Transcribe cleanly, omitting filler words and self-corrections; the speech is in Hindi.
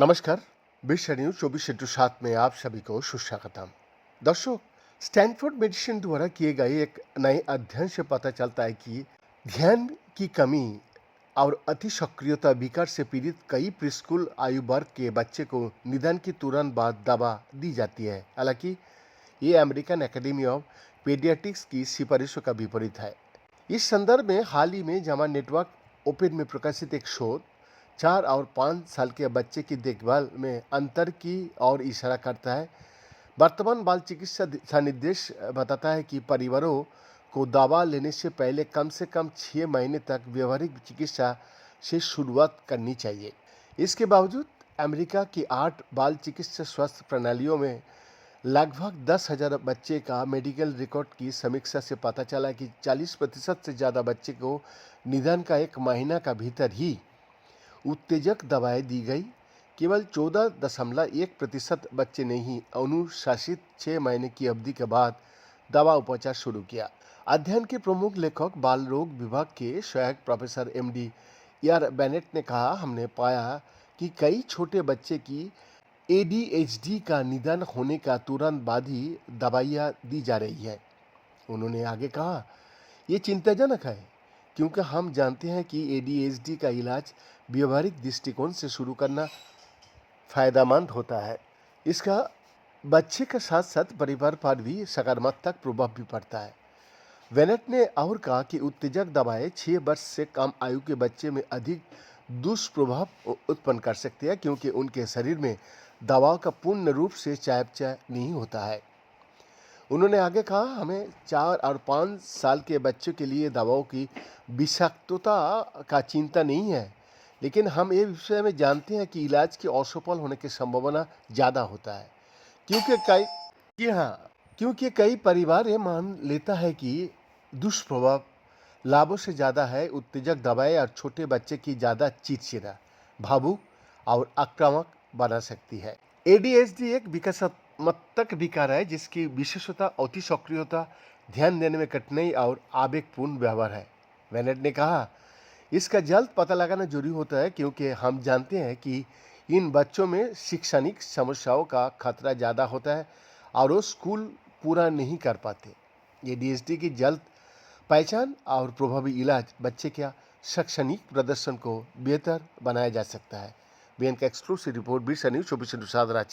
नमस्कार। विश्व न्यूज 24/7 में आप सभी को सुस्वागतम। दर्शक, स्टैनफोर्ड मेडिसिन द्वारा किए गए एक नए अध्ययन से पता चलता है कि ध्यान की कमी और अति सक्रियता विकार से पीड़ित कई प्रीस्कूल आयु वर्ग के बच्चे को निदान की तुरंत बाद दवा दी जाती है। हालांकि ये अमेरिकन एकेडमी ऑफ पीडियाट्रिक्स की सिफारिशों का विपरीत है। इस संदर्भ में हाल ही में जामा नेटवर्क ओपन में प्रकाशित एक शोध 4 और 5 साल के बच्चे की देखभाल में अंतर की ओर इशारा करता है। वर्तमान बाल चिकित्सा दिशा निर्देश बताता है कि परिवारों को दवा लेने से पहले कम से कम 6 महीने तक व्यवहारिक चिकित्सा से शुरुआत करनी चाहिए। इसके बावजूद अमेरिका की 8 बाल चिकित्सा स्वास्थ्य प्रणालियों में लगभग 10,000 बच्चे का मेडिकल रिकॉर्ड की समीक्षा से पता चला कि 40% से ज़्यादा बच्चे को निदान का 1 महीना का भीतर ही उत्तेजक दवाएं दी गई। केवल 14.1% बच्चे ने ही अनुशासित 6 महीने की अवधि के बाद दवा उपचार शुरू किया। अध्ययन के प्रमुख लेखक बाल रोग विभाग के सहायक प्रोफेसर एमडी यार बेनेट ने कहा, हमने पाया कि कई छोटे बच्चे की एडीएचडी का निदान होने का तुरंत बाद ही दवाइयाँ दी जा रही है। उन्होंने आगे कहा, ये चिंताजनक है क्योंकि हम जानते हैं कि एडीएचडी का इलाज व्यवहारिक दृष्टिकोण से शुरू करना फायदेमंद होता है। इसका बच्चे के साथ साथ परिवार पर भी सकारात्मक प्रभाव भी पड़ता है। वेनेट ने और कहा कि उत्तेजक दवाएं 6 वर्ष से कम आयु के बच्चे में अधिक दुष्प्रभाव उत्पन्न कर सकती है क्योंकि उनके शरीर में दवाओं का पूर्ण रूप से चयापचय नहीं होता है। उन्होंने आगे कहा, हमें 4 और 5 साल के बच्चों के लिए दवाओं की विषाक्तता का चिंता नहीं है, लेकिन हम ये विषय में जानते हैं कि इलाज के असफल होने की संभावना ज़्यादा होता है क्योंकि कई परिवार ये मान लेता है कि दुष्प्रभाव लाभों से ज़्यादा है। उत्तेजक दवाएं और छोटे बच्चे की ज़्यादा चिड़चिड़ा, भावुक और आक्रामक बना सकती है। एडीएचडी एक विकासात्मक विकार है जिसकी विशेषता अति सक्रियता, ध्यान देने में कठिनाई और आवेगपूर्ण व्यवहार है। वेनेट ने कहा, इसका जल्द पता लगाना जरूरी होता है क्योंकि हम जानते हैं कि इन बच्चों में शैक्षणिक समस्याओं का खतरा ज़्यादा होता है और वो स्कूल पूरा नहीं कर पाते। एडीएचडी की जल्द पहचान और प्रभावी इलाज बच्चे के शैक्षणिक प्रदर्शन को बेहतर बनाया जा सकता है। बीएन का एक्सक्लूसिव रिपोर्ट, विश्व न्यूज 24/7।